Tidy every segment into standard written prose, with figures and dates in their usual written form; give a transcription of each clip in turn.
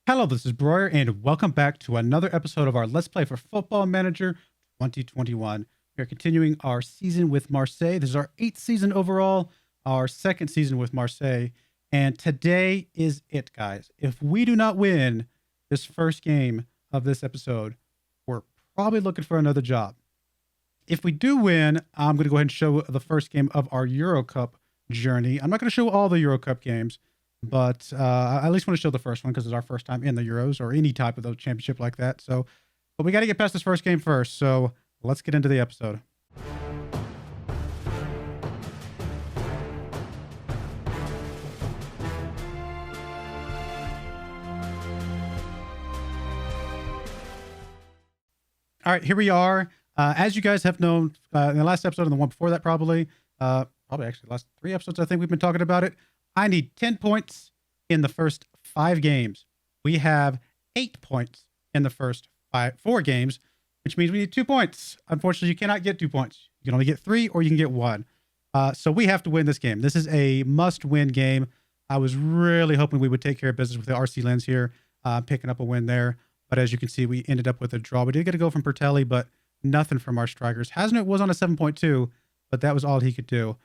Hello, this is Broyar, and welcome back to another episode of our Let's Play for Football Manager 2021. We are continuing our season with Marseille. This is our 8th season overall, our 2nd season with Marseille, and today is it, guys. If we do not win this first game of this episode, we're probably looking for another job. If we do win, I'm going to go ahead and show the first game of our Euro Cup journey. I'm not going to show all the Euro Cup games, but I at least want to show the first one because it's our first time in the Euros or any type of those championship like that. So, but we got to get past this first game first. So let's get into the episode. All right, here we are. As you guys have known in the last episode and the one before that, probably actually the last 3 episodes, I think we've been talking about it. I need 10 points in the first 5 games. We have 8 points in the first 4 games, which means we need 2 points. Unfortunately, you cannot get 2 points. You can only get 3 or you can get 1. So we have to win this game. This is a must-win game. I was really hoping we would take care of business with the RC Lens here, picking up a win there. But as you can see, we ended up with a draw. We did get a goal from Pertelli, but nothing from our strikers. Hasnut was on a 7.2, but that was all he could do.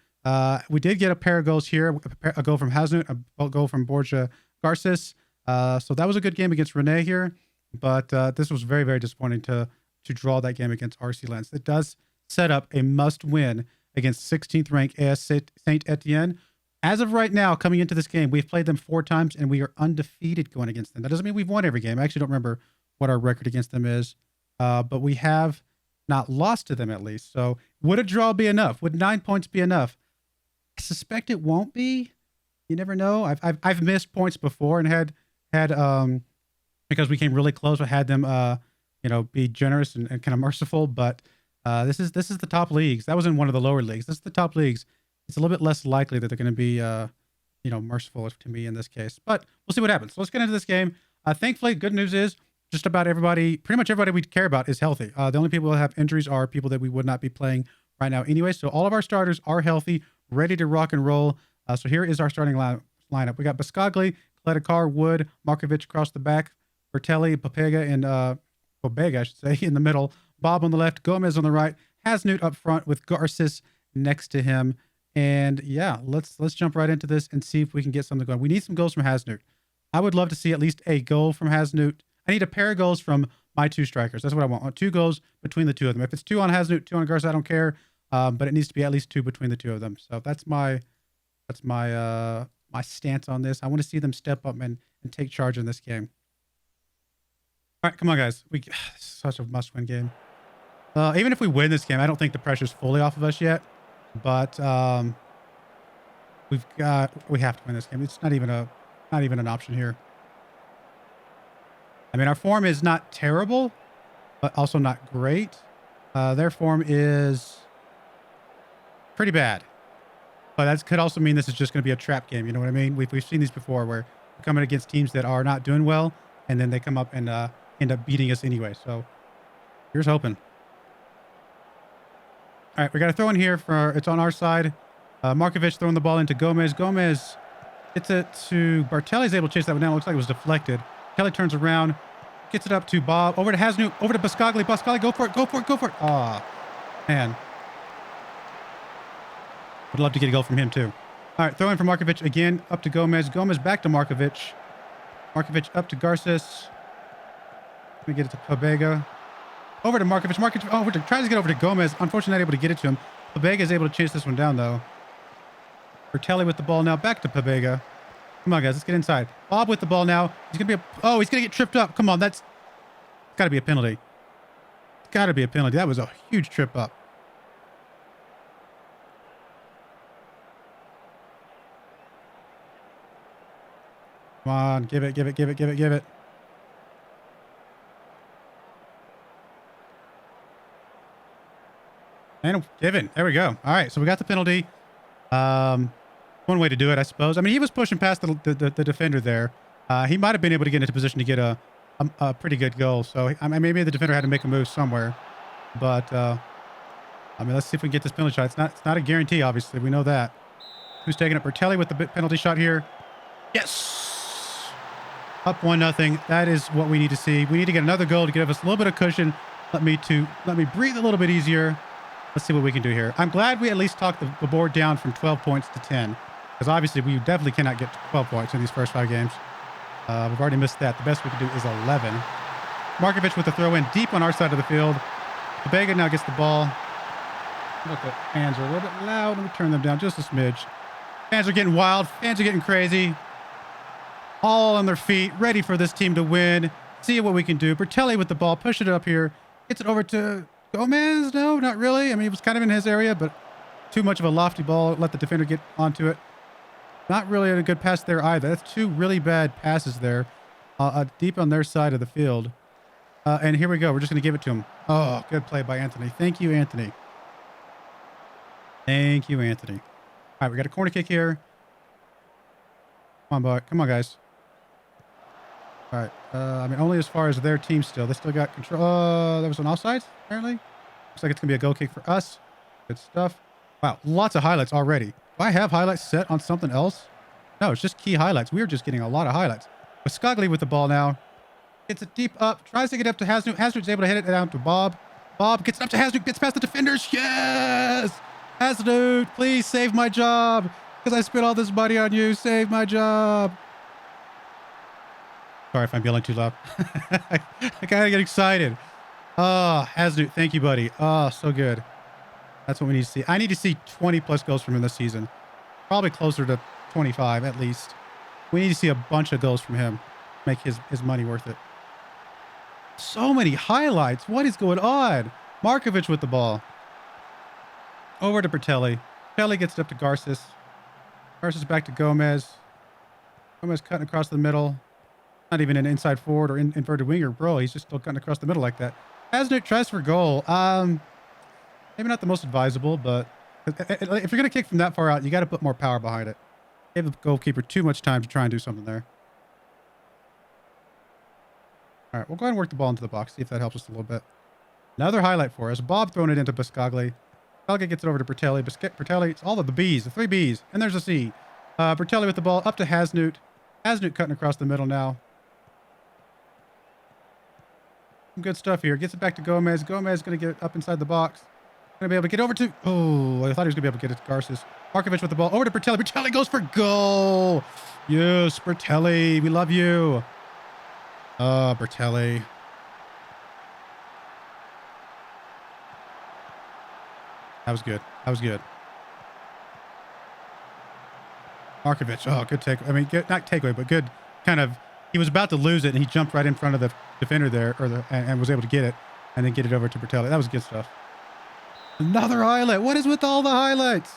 We did get a pair of goals here, a goal from Hasnut, a goal from Borja Garces. So that was a good game against Rene here, but this was very, very disappointing to draw that game against RC Lens. It does set up a must-win against 16th ranked AS Saint Etienne. As of right now, coming into this game, we've played them 4 times, and we are undefeated going against them. That doesn't mean we've won every game. I actually don't remember what our record against them is, but we have not lost to them at least. So would a draw be enough? Would 9 points be enough? I suspect it won't be. You never know. I've missed points before and had because we came really close. I had them be generous and kind of merciful. But this is the top leagues. That was in one of the lower leagues. This is the top leagues. It's a little bit less likely that they're going to be merciful to me in this case. But we'll see what happens. So let's get into this game. Thankfully, good news is just about everybody, pretty much everybody we care about is healthy. The only people that have injuries are people that we would not be playing right now anyway. So all of our starters are healthy, ready to rock and roll. So here is our starting lineup. We got Biscagli, Cledekar, Wood, Markovic across the back, Bertelli, Papega, and Pobega, I should say, in the middle. Bob on the left, Gomez on the right, Hasnut up front with Garces next to him. And yeah, let's jump right into this and see if we can get something going. We need some goals from Hasnut. I would love to see at least a goal from Hasnut. I need a pair of goals from my 2 strikers. That's what I want. I want 2 goals between the 2 of them. If it's 2 on Hasnut, 2 on Garces, I don't care. But it needs to be at least 2 between the 2 of them. So that's my stance on this. I want to see them step up and take charge in this game. All right, come on, guys. Such a must-win game. Even if we win this game, I don't think the pressure's fully off of us yet. But we have to win this game. It's not even an option here. I mean, our form is not terrible, but also not great. Their form is pretty bad. But that could also mean this is just going to be a trap game. You know what I mean? We've seen these before where we're coming against teams that are not doing well, and then they come up and end up beating us anyway. So here's hoping. All right, we got to throw in here it's on our side. Markovic throwing the ball into Gomez. Gomez gets it to Bartelli's able to chase that one down. Looks like it was deflected. Kelly turns around, gets it up to Bob, over to Hasnut, over to Biscagli. Biscagli, go for it. Ah, man. Would love to get a goal from him too. All right, throw in for Markovic again, up to Gomez. Gomez back to Markovic. Markovic up to Garces. Let me get it to Pobega. Over to Markovic. Markovic tries to get over to Gomez. Unfortunately, not able to get it to him. Pobega is able to chase this one down, though. Bertelli with the ball now. Back to Pobega. Come on, guys. Let's get inside. Bob with the ball now. He's going to get tripped up. Come on. That's got to be a penalty. It's got to be a penalty. That was a huge trip up. Come on. Give it. And given. There we go. All right, so we got the penalty. One way to do it, I suppose. I mean, he was pushing past the defender there. He might have been able to get into position to get a pretty good goal. So maybe the defender had to make a move somewhere. But I mean, let's see if we can get this penalty shot. It's not a guarantee, obviously. We know that. Who's taking it? Bertelli with the penalty shot here. Yes. Up 1-0. That is what we need to see. We need to get another goal to give us a little bit of cushion. Let me breathe a little bit easier. Let's see what we can do here. I'm glad we at least talked the board down from 12 points to 10. Because obviously we definitely cannot get to 12 points in these first 5 games. We've already missed that. The best we can do is 11. Markovic with the throw in deep on our side of the field. Pobega now gets the ball. Look, the fans are a little bit loud. Let me turn them down just a smidge. Fans are getting wild. Fans are getting crazy. All on their feet, ready for this team to win. See what we can do. Bertelli with the ball, push it up here. Gets it over to Gomez. No, not really. I mean, it was kind of in his area, but too much of a lofty ball. Let the defender get onto it. Not really a good pass there either. That's 2 really bad passes there. Deep on their side of the field. And here we go. We're just going to give it to him. Oh, good play by Anthony. Thank you, Anthony. Thank you, Anthony. All right, we got a corner kick here. Come on, boy. Come on, guys. All right. I mean, only as far as their team still. They still got control. There was an offside, apparently. Looks like it's going to be a goal kick for us. Good stuff. Wow, lots of highlights already. Do I have highlights set on something else? No, it's just key highlights. We're just getting a lot of highlights. Biscagli with the ball now. Gets it deep up. Tries to get up to Hasnut. Hasnut's able to hit it down to Bob. Bob gets it up to Hasnut. Gets past the defenders. Yes! Hasnut, please save my job. Because I spent all this money on you. Save my job. Sorry if I'm yelling too loud. I kind of get excited. Oh, Hasnut, thank you, buddy. Oh, so good. That's what we need to see. I need to see 20 plus goals from him this season. Probably closer to 25 at least. We need to see a bunch of goals from him. Make his money worth it. So many highlights. What is going on? Markovic with the ball. Over to Bertelli. Bertelli gets it up to Garces. Garces back to Gomez. Gomez cutting across the middle. Not even an inside forward or inverted winger. Bro, he's just still cutting across the middle like that. Hasnut tries for goal. Maybe not the most advisable, but if you're going to kick from that far out, you got to put more power behind it. Gave the goalkeeper too much time to try and do something there. All right, we'll go ahead and work the ball into the box, see if that helps us a little bit. Another highlight for us. Bob throwing it into Biscagli. Biscagli gets it over to Bertelli. Bertelli, it's all of the B's, the 3 B's, and there's a C. Bertelli with the ball up to Hasnut. Hasnut cutting across the middle now. Some good stuff here. Gets it back to Gomez. Gomez is going to get it up inside the box. Going to be able to get over to... Oh, I thought he was going to be able to get it to Garces. Markovic with the ball over to Bertelli. Bertelli goes for goal. Yes, Bertelli. We love you. Bertelli. That was good. That was good. Markovic. Oh, good take. I mean, good, not takeaway, but good kind of... He was about to lose it, and he jumped right in front of the defender there, and was able to get it, and then get it over to Bertelli. That was good stuff. Another highlight. What is with all the highlights?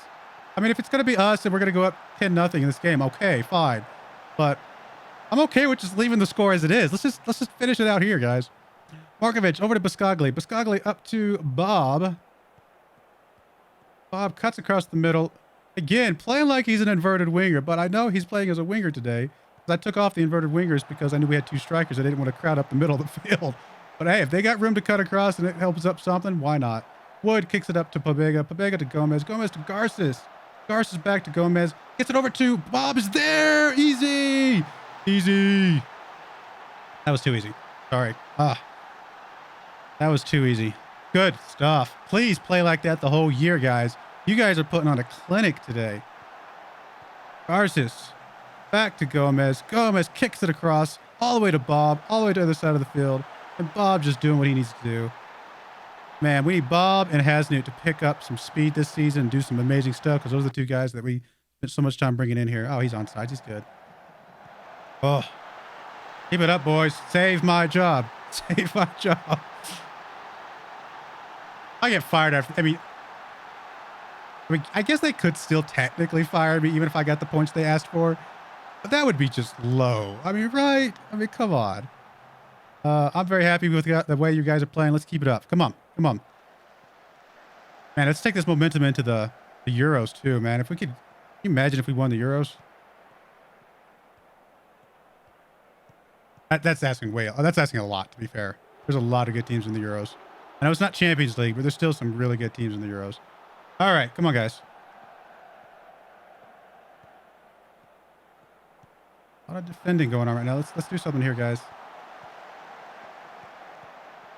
I mean, if it's going to be us and we're going to go up 10-0 in this game, okay, fine. But I'm okay with just leaving the score as it is. Let's just finish it out here, guys. Markovic over to Biscagli. Biscagli up to Bob. Bob cuts across the middle. Again, playing like he's an inverted winger, but I know he's playing as a winger today. I took off the inverted wingers because I knew we had 2 strikers. I didn't want to crowd up the middle of the field. But hey, if they got room to cut across and it helps up something, why not? Wood kicks it up to Pobega. Pobega to Gomez. Gomez to Garces. Garces back to Gomez. Gets it over to Bob is there. Easy. Easy. That was too easy. Sorry. That was too easy. Good stuff. Please play like that the whole year, guys. You guys are putting on a clinic today. Garces. Back to Gomez. Gomez kicks it across all the way to Bob, all the way to the other side of the field. And Bob just doing what he needs to do. Man, we need Bob and Hasnut to pick up some speed this season and do some amazing stuff because those are the 2 guys that we spent so much time bringing in here. Oh, he's on sides. He's good. Oh, keep it up, boys. Save my job. Save my job. I get fired after. I mean, I guess they could still technically fire me even if I got the points they asked for. But that would be just low. I mean, right? I mean, come on. I'm very happy with the way you guys are playing. Let's keep it up. Come on. Come on. Man, let's take this momentum into the Euros too, man. If we could... Can you imagine if we won the Euros? That's asking that's asking a lot, to be fair. There's a lot of good teams in the Euros. I know it's not Champions League, but there's still some really good teams in the Euros. All right. Come on, guys. A lot of defending going on right now. Let's do something here, guys.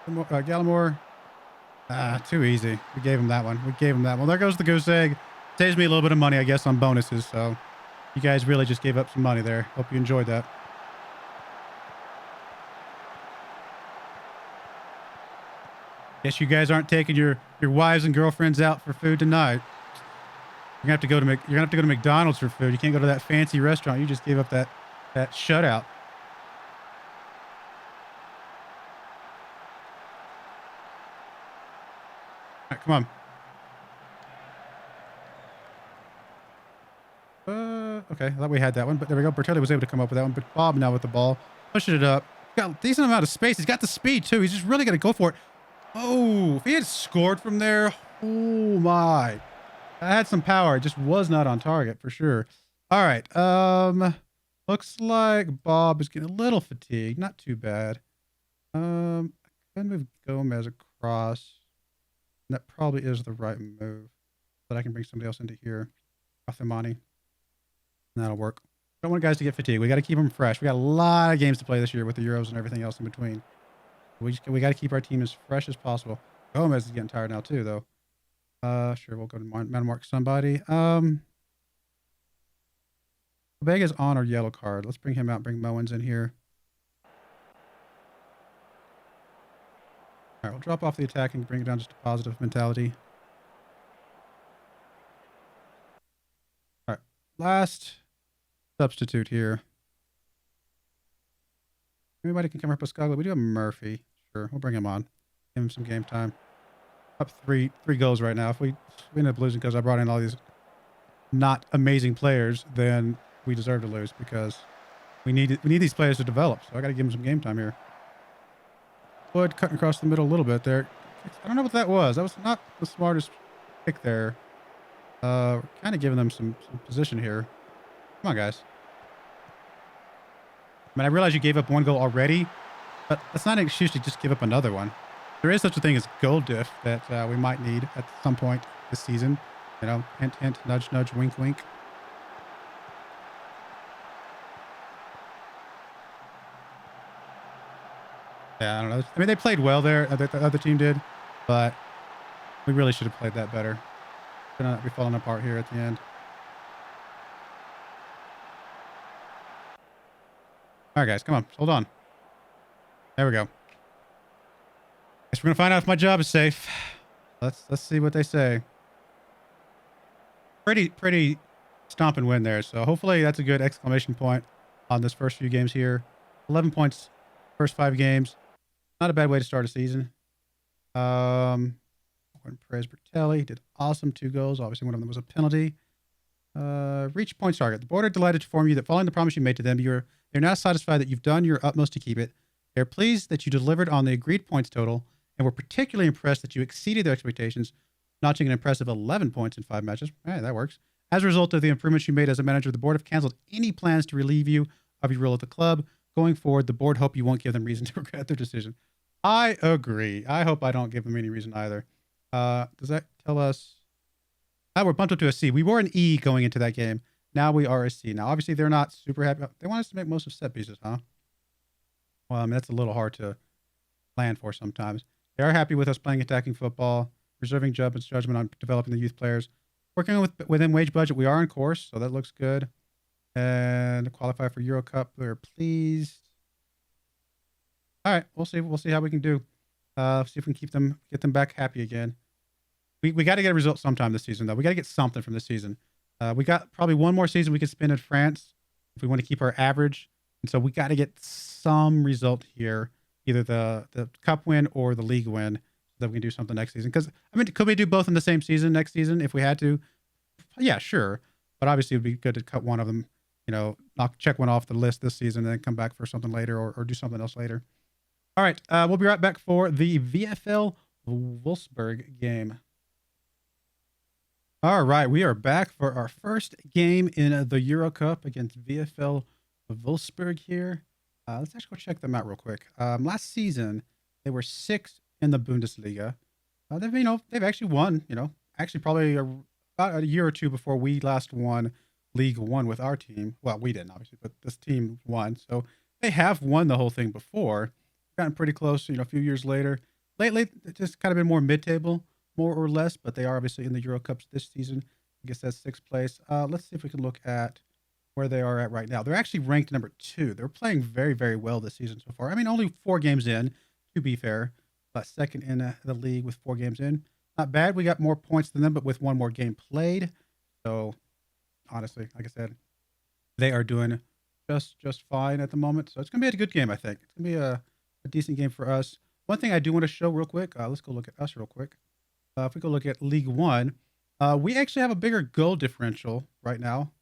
Gallimore. Ah, too easy. We gave him that one. There goes the goose egg. Saves me a little bit of money, I guess, on bonuses. So you guys really just gave up some money there. Hope you enjoyed that. Guess you guys aren't taking your wives and girlfriends out for food tonight. You're gonna have to go to McDonald's for food. You can't go to that fancy restaurant. You just gave up that shutout. All right, come on. Okay, I thought we had that one, but there we go. Bertelli was able to come up with that one, but Bob now with the ball, pushing it up. Got a decent amount of space. He's got the speed too. He's just really gonna go for it. Oh, if he had scored from there, oh my. I had some power. It just was not on target for sure. All right. Looks like Bob is getting a little fatigued. Not too bad. I can move Gomez across. And that probably is the right move. But I can bring somebody else into here. Athemani. That'll work. Don't want guys to get fatigued. We got to keep them fresh. We got a lot of games to play this year with the Euros and everything else in between. We got to keep our team as fresh as possible. Gomez is getting tired now too, though. Sure, we'll go to man mark somebody. Vega's on our yellow card. Let's bring him out. Bring Mowens in here. All right, we'll drop off the attack and bring it down just to positive mentality. All right, last substitute here. Anybody can come up with Scogli. We do have Murphy. Sure, we'll bring him on. Give him some game time. Up three goals right now. If we end up losing because I brought in all these not amazing players, then we deserve to lose because we need these players to develop. So I got to give them some game time here. Wood cutting across the middle a little bit there. I don't know what that was. That was not the smartest pick there. We're kind of giving them some position here. Come on, guys. I mean, I realize you gave up one goal already, but that's not an excuse to just give up another one. There is such a thing as goal diff that we might need at some point this season. You know, hint, hint, nudge, nudge, wink, wink. Yeah, I don't know. I mean, they played well there. The other team did, but we really should have played that better. Gonna be falling apart here at the end. All right, guys, come on, hold on. There we go. Guess we're gonna find out if my job is safe. Let's see what they say. Pretty stomp and win there. So hopefully that's a good exclamation point on this first few games here. 11 points, first 5 games. Not a bad way to start a season. Praise Bertelli did awesome. 2 goals. Obviously, one of them was a penalty. Reach points target. The board are delighted to inform you that following the promise you made to them, they're now satisfied that you've done your utmost to keep it. They're pleased that you delivered on the agreed points total and were particularly impressed that you exceeded their expectations, notching an impressive 11 points in 5 matches. Hey, that works. As a result of the improvements you made as a manager, the board have canceled any plans to relieve you of your role at the club. Going forward, the board hope you won't give them reason to regret their decision. I agree. I hope I don't give them any reason either. Does that tell us? We're bumped up to a C. We were an E going into that game. Now we are a C. Now, obviously, they're not super happy. They want us to make most of set pieces, huh? Well, I mean, that's a little hard to plan for sometimes. They are happy with us playing attacking football, reserving judgment on developing the youth players. Working within wage budget, we are on course, so that looks good. And qualify for Euro Cup, we're pleased. All right, we'll see. We'll see how we can do. See if we can get them back happy again. We got to get a result sometime this season, though. We got to get something from this season. We got probably one more season we could spend in France if we want to keep our average. And so we got to get some result here, either the cup win or the league win, so that we can do something next season. Because, I mean, could we do both in the same season next season if we had to? Yeah, sure. But obviously, it would be good to cut one of them, you know, check one off the list this season and then come back for something later or do something else later. All right, we'll be right back for the VfL Wolfsburg game. All right, we are back for our first game in the Euro Cup against VfL Wolfsburg here. Let's actually go check them out real quick. Last season, they were 6th in the Bundesliga. They've actually won, actually probably about a year or two before we last won League One with our team. Well, we didn't obviously, but this team won. So they have won the whole thing before. Gotten pretty close, a few years later. Lately, it's just kind of been more mid-table, more or less, but they are obviously in the Euro Cups this season. I guess that's 6th place. Let's see if we can look at where they are at right now. They're actually ranked number 2. They're playing very, very well this season so far. I mean, only 4 games in, to be fair, but 2nd in the league with 4 games in. Not bad. We got more points than them, but with 1 more game played. So, honestly, like I said, they are doing just fine at the moment. So it's going to be a good game, I think. It's going to be a decent game for us. One thing I do want to show real quick. Let's go look at us real quick. If we go look at League One, we actually have a bigger goal differential right now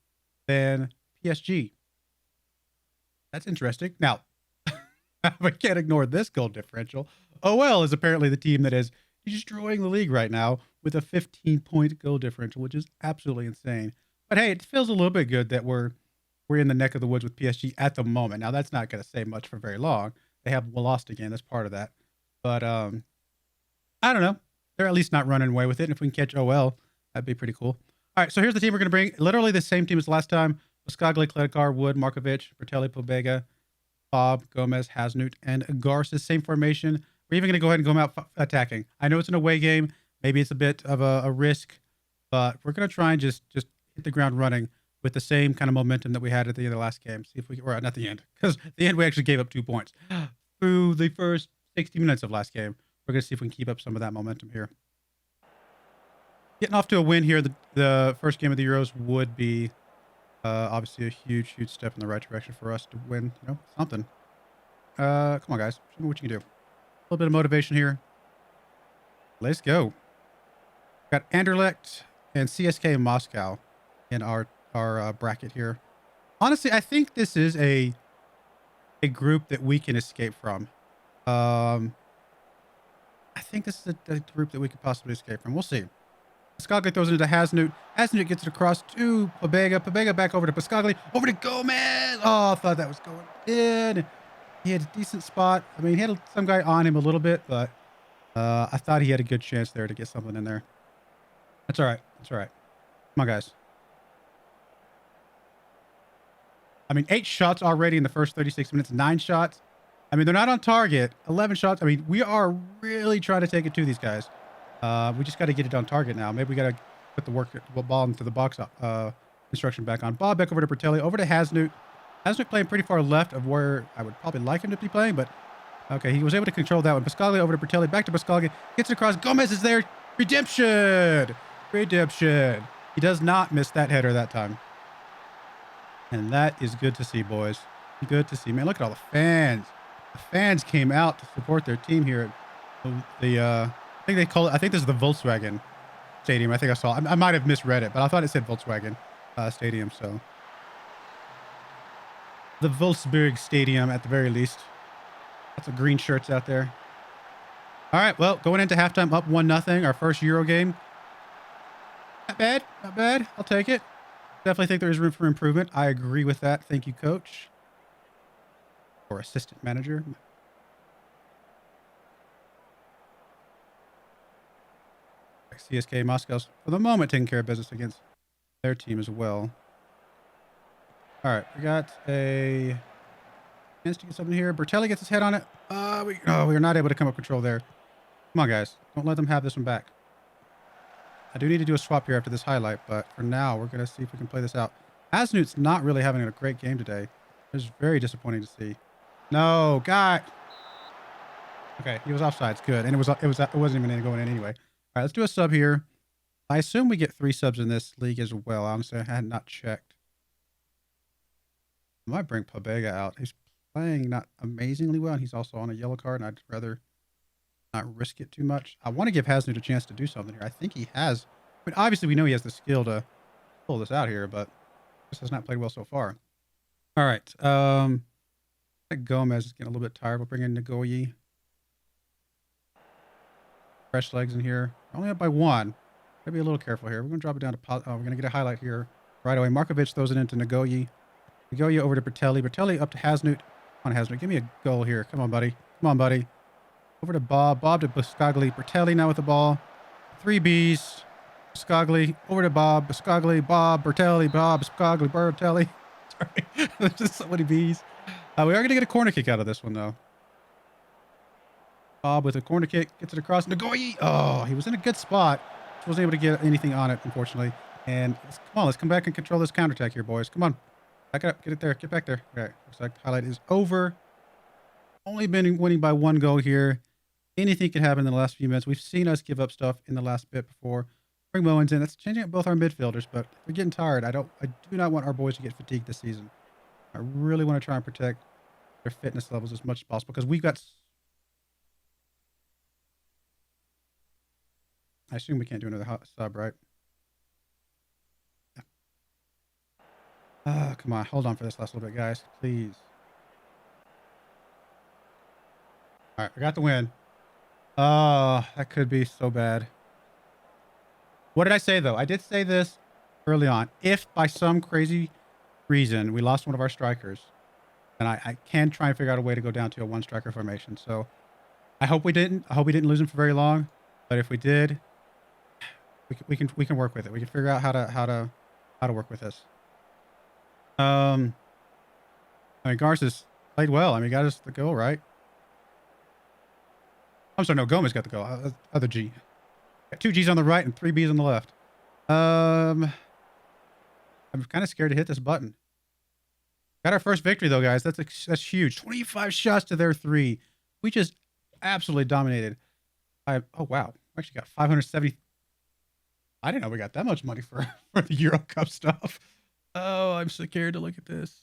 than PSG. That's interesting. Now, we can't ignore this goal differential. OL is apparently the team that is destroying the league right now with a 15-point goal differential, which is absolutely insane. But hey, it feels a little bit good that we're in the neck of the woods with PSG at the moment. Now, that's not going to say much for very long. They have lost again. That's part of that. But I don't know. They're at least not running away with it. And if we can catch OL, that'd be pretty cool. All right, so here's the team we're going to bring. Literally the same team as last time. Pascagli, Kledkar, Wood, Markovic, Bertelli, Pobega, Bob, Gomez, Hasnut, and Garces. Same formation. We're even going to go ahead and go out attacking. I know it's an away game. Maybe it's a bit of a risk, but we're going to try and just hit the ground running with the same kind of momentum that we had at the end of the last game. See if we, or not the end, because the end we actually gave up 2 points. Through the first 60 minutes of last game, we're going to see if we can keep up some of that momentum here. Getting off to a win here, the first game of the Euros would be obviously a huge step in the right direction for us to win, something. Come on, guys. Show me what you can do. A little bit of motivation here. Let's go. Got Anderlecht and CSK Moscow in our bracket here. Honestly, I think this is a group that we can escape from. I think this is a group that we could possibly escape from. We'll see. Pascagli throws it into Hasnut. Hasnut gets it across to Pobega. Pobega back over to Pascagli. Over to Gomez. Oh, I thought that was going in. He had a decent spot. I mean, he had some guy on him a little bit, but I thought he had a good chance there to get something in there. That's all right. That's all right. Come on, guys. I mean, 8 shots already in the first 36 minutes. 9 shots. I mean, they're not on target. 11 shots. I mean, we are really trying to take it to these guys. We just got to get it on target now. Maybe we got to put the ball into the box construction back on. Ball back over to Bertelli. Over to Hasnut. Hasnut playing pretty far left of where I would probably like him to be playing, but okay, he was able to control that one. Pascagli over to Bertelli. Back to Pascagli. Gets it across. Gomez is there. Redemption. Redemption. He does not miss that header that time. And that is good to see, boys. Good to see. Man, look at all the fans. The fans came out to support their team here at the, I think they call it, I think this is the Volkswagen Stadium. I think I saw, I might have misread it, but I thought it said Volkswagen Stadium, so. The Wolfsburg Stadium at the very least. Lots of green shirts out there. All right, well, going into halftime up 1-0, our first Euro game. Not bad, not bad. I'll take it. Definitely think there is room for improvement. I agree with that. Thank you, coach. Or assistant manager. CSK Moscow's, for the moment, taking care of business against their team as well. All right, we got a chance to get something here. Bertelli gets his head on it. We are not able to come up control there. Come on, guys. Don't let them have this one back. I do need to do a swap here after this highlight, but for now, we're going to see if we can play this out. Hasnut's not really having a great game today. It's very disappointing to see. No, God. Okay, he was offside. It's good, and it wasn't even going in anyway. All right, let's do a sub here. I assume we get 3 subs in this league as well. Honestly, I had not checked. I might bring Pobega out. He's playing not amazingly well, and he's also on a yellow card, and I'd rather not risk it too much. I want to give Hasnut a chance to do something here. I think he has. I mean, obviously, we know he has the skill to pull this out here, but this has not played well so far. All right. I think Gomez is getting a little bit tired. We'll bring in Nagoyi. Fresh legs in here. Only up by 1. Gotta be a little careful here. We're going to drop it down to... we're going to get a highlight here right away. Markovic throws it into Nagoyi. Nagoyi over to Bertelli. Bertelli up to Hasnut. Come on, Hasnut. Give me a goal here. Come on, buddy. Come on, buddy. Over to Bob. Bob to Pascagli. Bertelli now with the ball. 3 Bs. Scogli, over to Bob, Scogli, Bob, Bertelli, Bob, Scogli, Bertelli. Sorry, there's just so many B's. We are going to get a corner kick out of this one, though. Bob with a corner kick, gets it across. Nagoyi! Oh, he was in a good spot. Just wasn't able to get anything on it, unfortunately. And come on, let's come back and control this counterattack here, boys. Come on. Back it up. Get it there. Get back there. Okay, looks like the highlight is over. Only been winning by 1 goal here. Anything can happen in the last few minutes. We've seen us give up stuff in the last bit before. Bring Mowens in. That's changing up both our midfielders, but we're getting tired. I do not want our boys to get fatigued this season. I really want to try and protect their fitness levels as much as possible because we've got... I assume we can't do another hot sub, right? Yeah. Come on. Hold on for this last little bit, guys. Please. All right. We got the win. Oh, that could be so bad. What did I say, though? I did say this early on. If by some crazy reason we lost one of our strikers, then I can try and figure out a way to go down to a 1-striker formation. So I hope we didn't. I hope we didn't lose him for very long. But if we did, we can work with it. We can figure out how to work with this. I mean, Garces played well. I mean, he got us the goal, right? I'm sorry, no, Gomez got the goal. Other G. Got 2 G's on the right and 3 B's on the left. I'm kind of scared to hit this button. Got our first victory, though, guys. That's huge. 25 shots to their 3. We just absolutely dominated. Oh, wow. We actually got 570. I didn't know we got that much money for the Euro Cup stuff. Oh, I'm so scared to look at this.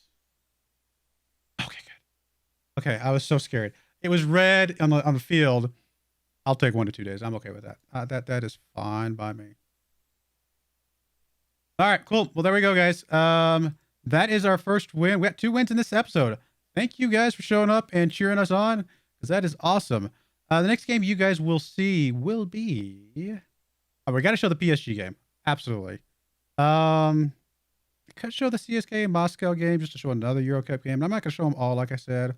Okay, good. Okay, I was so scared. It was red on the field. I'll take 1 to 2 days. I'm okay with that. That is fine by me. All right, cool. Well, there we go, guys. That is our first win. We got 2 wins in this episode. Thank you guys for showing up and cheering us on, because that is awesome. The next game you guys will see will be... Oh, we got to show the PSG game. Absolutely. Could show the CSK and Moscow game just to show another Euro Cup game. I'm not going to show them all, like I said.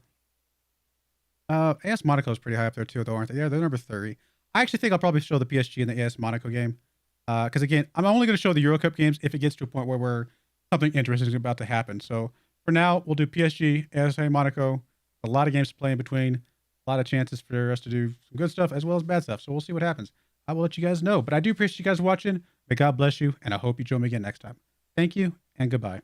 AS Monaco is pretty high up there too, though, aren't they? Yeah, they're number 30. I actually think I'll probably show the PSG and the AS Monaco game. Because again, I'm only going to show the Euro Cup games if it gets to a point where something interesting is about to happen. So for now, we'll do PSG, AS Monaco. A lot of games to play in between. A lot of chances for us to do some good stuff as well as bad stuff. So we'll see what happens. I will let you guys know. But I do appreciate you guys watching. May God bless you, and I hope you join me again next time. Thank you, and goodbye.